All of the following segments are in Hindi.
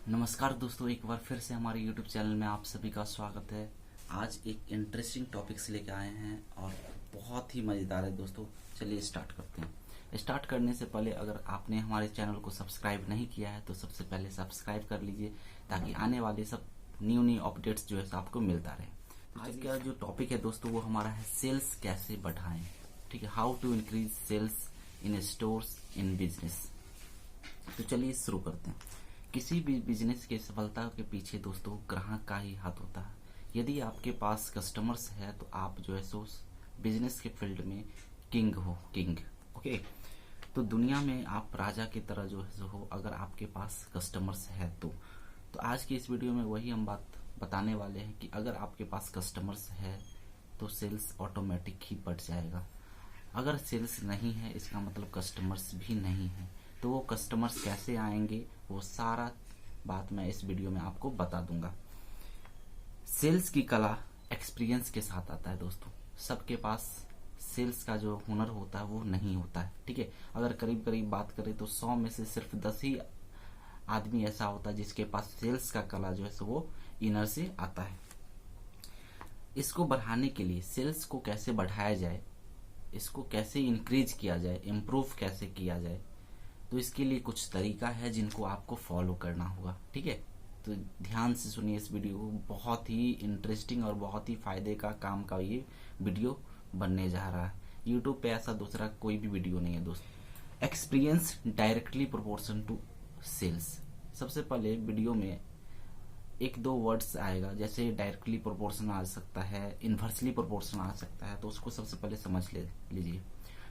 नमस्कार दोस्तों, एक बार फिर से हमारे YouTube चैनल में आप सभी का स्वागत है। आज एक इंटरेस्टिंग टॉपिक से लेकर आए हैं और बहुत ही मज़ेदार है दोस्तों। चलिए स्टार्ट करते हैं। स्टार्ट करने से पहले अगर आपने हमारे चैनल को सब्सक्राइब नहीं किया है तो सबसे पहले सब्सक्राइब कर लीजिए ताकि आने वाले सब न्यू अपडेट्स जो है आपको मिलता रहे। आज का जो टॉपिक है दोस्तों वो हमारा है सेल्स कैसे बढ़ाएं। ठीक है, how to increase sales in stores in business. तो चलिए शुरू करते हैं। किसी भी बिजनेस के सफलता के पीछे दोस्तों ग्राहक का ही हाथ होता है। यदि आपके पास कस्टमर्स है तो आप जो है सो बिजनेस के फील्ड में किंग हो, किंग। ओके, तो दुनिया में आप राजा की तरह जो है सो हो अगर आपके पास कस्टमर्स है तो आज की इस वीडियो में वही हम बात बताने वाले हैं कि अगर आपके पास कस्टमर्स है तो सेल्स ऑटोमेटिक ही बढ़ जाएगा। अगर सेल्स नहीं है इसका मतलब कस्टमर्स भी नहीं है। तो वो कस्टमर्स कैसे आएंगे वो सारा बात मैं इस वीडियो में आपको बता दूंगा। सेल्स की कला एक्सपीरियंस के साथ आता है दोस्तों। सबके पास सेल्स का जो हुनर होता है वो नहीं होता है। ठीक है, अगर करीब करीब बात करें तो 100 में से सिर्फ 10 ही आदमी ऐसा होता है जिसके पास सेल्स का कला जो है सो वो इनर से आता है। इसको बढ़ाने के लिए सेल्स को कैसे बढ़ाया जाए, इसको कैसे इंक्रीज किया जाए, इम्प्रूव कैसे किया जाए, तो इसके लिए कुछ तरीका है जिनको आपको फॉलो करना होगा। ठीक है, तो ध्यान से सुनिए इस वीडियो को। बहुत ही इंटरेस्टिंग और बहुत ही फायदे का काम का ये वीडियो बनने जा रहा है। यूट्यूब पे ऐसा दूसरा कोई भी वीडियो नहीं है दोस्तों। Experience directly proportion to sales. सबसे पहले वीडियो में एक दो वर्ड्स आएगा, जैसे डायरेक्टली प्रोपोर्शन आ सकता है, इनवर्सली प्रोपोर्शन आ सकता है, तो उसको सबसे पहले समझ लीजिए।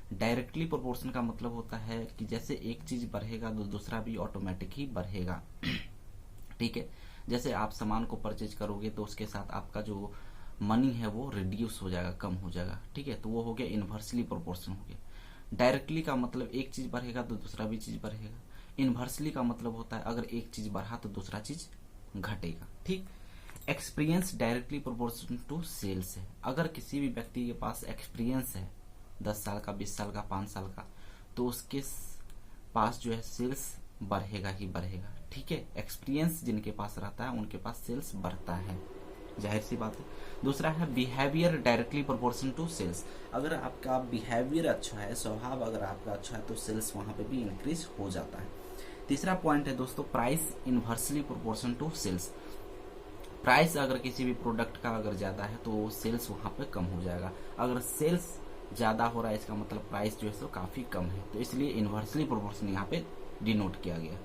डायरेक्टली प्रोपोर्शन का मतलब होता है कि जैसे एक चीज बढ़ेगा तो दूसरा भी ऑटोमेटिक ही बढ़ेगा। ठीक है, जैसे आप सामान को परचेज करोगे तो उसके साथ आपका जो मनी है वो रिड्यूस हो जाएगा, कम हो जाएगा। ठीक है, तो वो हो गया इनवर्सली प्रोपोर्शन हो गया। डायरेक्टली का मतलब एक चीज बढ़ेगा तो दूसरा भी चीज बढ़ेगा। इनवर्सली का मतलब होता है अगर एक चीज बढ़ा तो दूसरा चीज घटेगा। ठीक, experience directly proportion to sales है। अगर किसी भी व्यक्ति के पास एक्सपीरियंस है 10 साल का, 20 साल का, 5 साल का, तो उसके पास जो है सेल्स बढ़ेगा ही बढ़ेगा। ठीक है, एक्सपीरियंस जिनके पास रहता है उनके पास सेल्स बढ़ता है, जाहिर सी बात है। दूसरा है behaviour directly proportion to sales. अगर आपका बिहेवियर अच्छा है, स्वभाव अगर आपका अच्छा है तो सेल्स वहां पे भी इंक्रीज हो जाता है। तीसरा पॉइंट है दोस्तों price inversely proportion to sales. Price अगर किसी भी प्रोडक्ट का अगर ज्यादा है तो सेल्स वहां पे कम हो जाएगा। अगर सेल्स ज्यादा हो रहा है इसका मतलब प्राइस जो है सो काफी कम है, तो इसलिए इनवर्सली प्रोपोर्शन यहाँ पे डिनोट किया गया।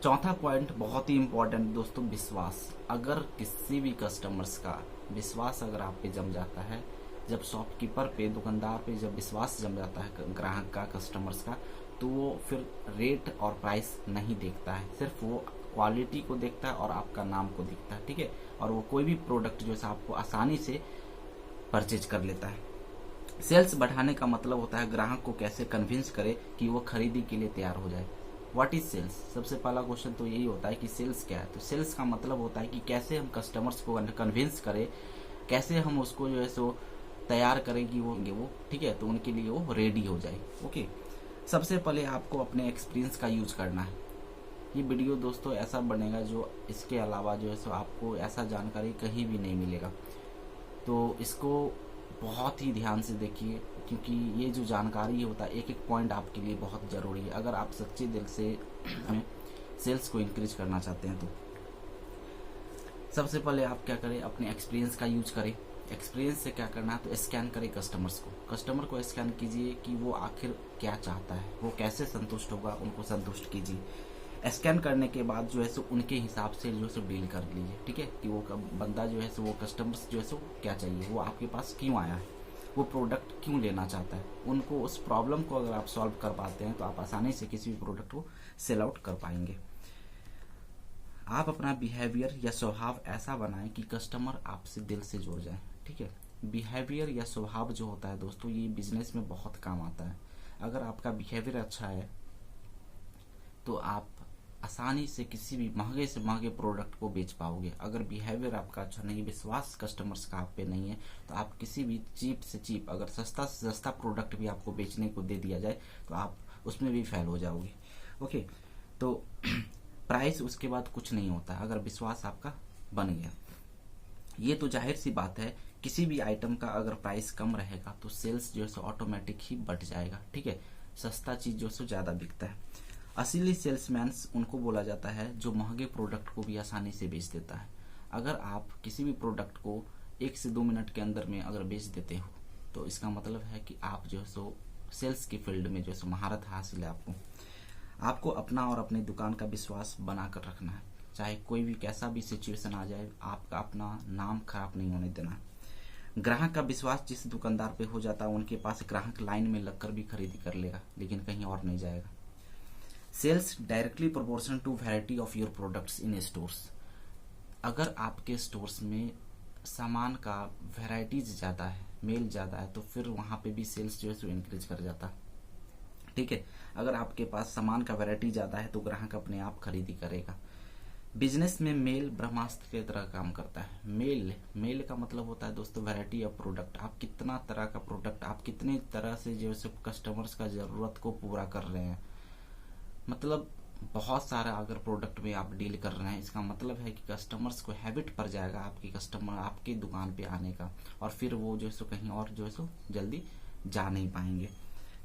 चौथा पॉइंट बहुत ही इंपॉर्टेंट दोस्तों, विश्वास। अगर किसी भी कस्टमर्स का विश्वास अगर आप पे जम जाता है, जब शॉपकीपर पे, दुकानदार पे जब विश्वास जम जाता है ग्राहक का, कस्टमर्स का, तो वो फिर रेट और प्राइस नहीं देखता है, सिर्फ वो क्वालिटी को देखता है और आपका नाम को देखता है। ठीक है, और वो कोई भी प्रोडक्ट जो है आपको आसानी से परचेज कर लेता है। सेल्स बढ़ाने का मतलब होता है ग्राहक को कैसे कन्विंस करे कि वो खरीदी के लिए तैयार हो जाए। What is sales? सबसे पहला क्वेश्चन तो यही होता है कि सेल्स क्या है। तो सेल्स का मतलब होता है कि कैसे हम कस्टमर्स को कन्विंस करें, कैसे हम उसको जो है सो तैयार करें कि वो ठीक है, तो उनके लिए वो रेडी हो जाए। ओके, सबसे पहले आपको अपने एक्सपीरियंस का यूज करना है। ये वीडियो दोस्तों ऐसा बनेगा जो इसके अलावा जो है सो आपको ऐसा जानकारी कहीं भी नहीं मिलेगा, तो इसको बहुत ही ध्यान से देखिए, क्योंकि ये जो जानकारी होता है एक एक पॉइंट आपके लिए बहुत जरूरी है अगर आप सच्चे दिल से सेल्स को इंक्रीज करना चाहते हैं। तो सबसे पहले आप क्या करें, अपने एक्सपीरियंस का यूज करें। एक्सपीरियंस से क्या करना है, तो स्कैन करें कस्टमर्स को। कस्टमर को स्कैन कीजिए कि वो आखिर क्या चाहता है, वो कैसे संतुष्ट होगा, उनको संतुष्ट कीजिए। स्कैन करने के बाद जो है सो उनके हिसाब से जो है सो डील कर लीजिए। ठीक है, कि वो बंदा जो है सो, वो कस्टमर्स जो है सो क्या चाहिए, वो आपके पास क्यों आया है, वो प्रोडक्ट क्यों लेना चाहता है, उनको उस प्रॉब्लम को अगर आप सॉल्व कर पाते हैं तो आप आसानी से किसी भी प्रोडक्ट को सेल आउट कर पाएंगे। आप अपना बिहेवियर या स्वभाव ऐसा बनाएं कि कस्टमर आपसे दिल से जुड़ जाए। ठीक है, बिहेवियर या स्वभाव जो होता है दोस्तों ये बिजनेस में बहुत काम आता है। अगर आपका बिहेवियर अच्छा है तो आप आसानी से किसी भी महंगे से महंगे प्रोडक्ट को बेच पाओगे। अगर बिहेवियर आपका अच्छा नहीं, विश्वास कस्टमर्स का आप पे नहीं है, तो आप किसी भी चीप से चीप, अगर सस्ता से सस्ता प्रोडक्ट भी आपको बेचने को दे दिया जाए तो आप उसमें भी फेल हो जाओगे। ओके, तो प्राइस उसके बाद कुछ नहीं होता है अगर विश्वास आपका बन गया। ये तो जाहिर सी बात है, किसी भी आइटम का अगर प्राइस कम रहेगा तो सेल्स जो है सो ऑटोमेटिक ही बढ़ जाएगा। ठीक है, सस्ता चीज जो है सो ज्यादा बिकता है। असली सेल्समैन उनको बोला जाता है जो महंगे प्रोडक्ट को भी आसानी से बेच देता है। अगर आप किसी भी प्रोडक्ट को 1 से 2 मिनट के अंदर में अगर बेच देते हो तो इसका मतलब है कि आप जो है सो सेल्स की फील्ड में जो है सो महारत हासिल है। आपको अपना और अपनी दुकान का विश्वास बनाकर रखना है, चाहे कोई भी कैसा भी सिचुएशन आ जाए, आपका अपना नाम खराब नहीं होने देना। ग्राहक का विश्वास जिस दुकानदार पे हो जाता है उनके पास ग्राहक लाइन में लगकर भी खरीदी कर लेगा, लेकिन कहीं और नहीं जाएगा। Sales directly proportional to variety of your products in stores. अगर आपके स्टोर्स में सामान का वैरायटीज ज्यादा है, मेल ज्यादा है, तो फिर वहां पे भी सेल्स जो है सो इंक्रीज कर जाता है। ठीक है, अगर आपके पास सामान का वैरायटी ज्यादा है तो ग्राहक अपने आप खरीदी करेगा। बिजनेस में मेल ब्रह्मास्त्र की तरह काम करता है। मेल का मतलब होता है दोस्तों वैरायटी ऑफ प्रोडक्ट। आप कितना तरह का प्रोडक्ट, आप कितने तरह से जो है कस्टमर्स का जरूरत को पूरा कर रहे हैं। मतलब बहुत सारा अगर प्रोडक्ट में आप डील कर रहे हैं, इसका मतलब है कि कस्टमर्स को हैबिट पड़ जाएगा आपकी कस्टमर आपकी दुकान पे आने का, और फिर वो जो है सो कहीं और जो है सो जल्दी जा नहीं पाएंगे।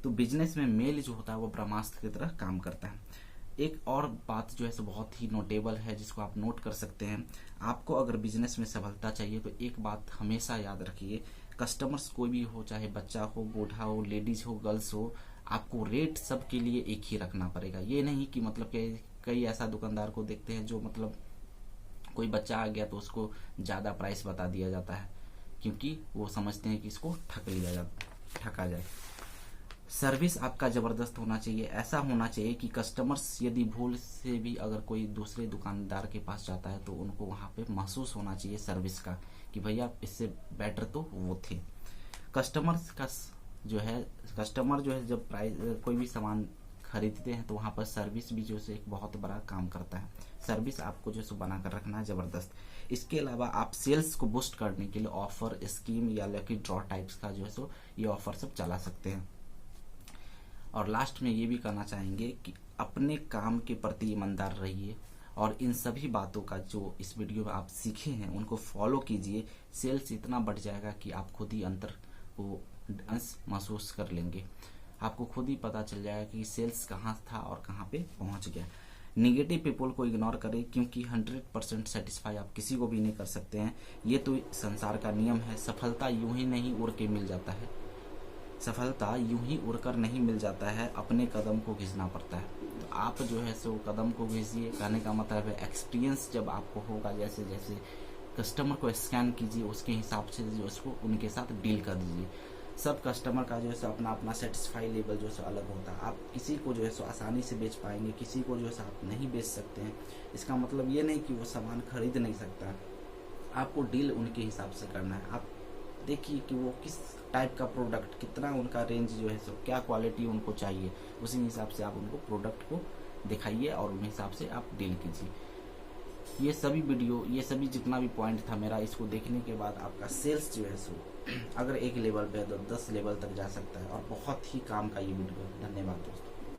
तो बिजनेस में मेल जो होता है वो ब्रह्मास्त्र की तरह काम करता है। एक और बात जो है सो बहुत ही नोटेबल है जिसको आप नोट कर सकते हैं। आपको अगर बिजनेस में सफलता चाहिए तो एक बात हमेशा याद रखिए, कस्टमर्स कोई भी हो, चाहे बच्चा हो, बूढ़ा हो, लेडीज हो, गर्ल्स हो, आपको रेट सबके लिए एक ही रखना पड़ेगा। ये नहीं कि मतलब कई ऐसा दुकानदार को देखते हैं जो मतलब कोई बच्चा आ गया तो उसको ज्यादा प्राइस बता दिया जाता है क्योंकि वो समझते हैं कि इसको ठगा जाए। सर्विस आपका जबरदस्त होना चाहिए। ऐसा होना चाहिए कि कस्टमर्स यदि भूल से भी अगर कोई दूसरे दुकानदार के पास जाता है तो उनको वहां पे महसूस होना चाहिए सर्विस का कि भैया इससे बेटर तो वो थे। कस्टमर्स का जो है कस्टमर जो है जब प्राइस कोई भी सामान खरीदते हैं तो वहां पर सर्विस भी जो है एक बहुत बड़ा काम करता है। सर्विस आपको जो है बनाकर रखना है जबरदस्त। इसके अलावा आप सेल्स को बूस्ट करने के लिए ऑफर, स्कीम या लकी ड्रॉ टाइप्स का जो है सो ये ऑफर सब चला सकते हैं। और लास्ट में ये भी कहना चाहेंगे कि अपने काम के प्रति ईमानदार रहिए और इन सभी बातों का जो इस वीडियो में आप सीखे हैं उनको फॉलो कीजिए। सेल्स इतना बढ़ जाएगा कि आप खुद ही अंतर को डांस महसूस कर लेंगे। आपको खुद ही पता चल जाएगा कि सेल्स कहाँ था और कहाँ पे पहुंच गया। निगेटिव पीपल को इग्नोर करें क्योंकि 100% सेटिस्फाई आप किसी को भी नहीं कर सकते हैं। ये तो संसार का नियम है। सफलता यूं ही नहीं उड़ के मिल जाता है, सफलता यूं ही उड़कर नहीं मिल जाता है, अपने कदम को घिसना पड़ता है। तो आप जो है सो कदम को घिसिए। कहने का मतलब है एक्सपीरियंस जब आपको होगा, जैसे जैसे कस्टमर को स्कैन कीजिए उसके हिसाब से जो उसको उनके साथ डील कर दीजिए। सब कस्टमर का जो है सो अपना अपना सेटिस्फाई लेवल जो है सो अलग होता है। आप किसी को जो है सो आसानी से बेच पाएंगे, किसी को जो है सो आप नहीं बेच सकते हैं। इसका मतलब ये नहीं कि वो सामान खरीद नहीं सकता, आपको डील उनके हिसाब से करना है। आप देखिए कि वो किस टाइप का प्रोडक्ट, कितना उनका रेंज जो है सो क्या क्वालिटी उनको चाहिए, उसी हिसाब से आप उनको प्रोडक्ट को दिखाइए और उन हिसाब से आप डील कीजिए। ये सभी वीडियो, ये सभी जितना भी पॉइंट था मेरा, इसको देखने के बाद आपका सेल्स जो है सो अगर एक लेवल पे है तो 10 लेवल तक जा सकता है और बहुत ही काम का ये वीडियो है। धन्यवाद दोस्तों।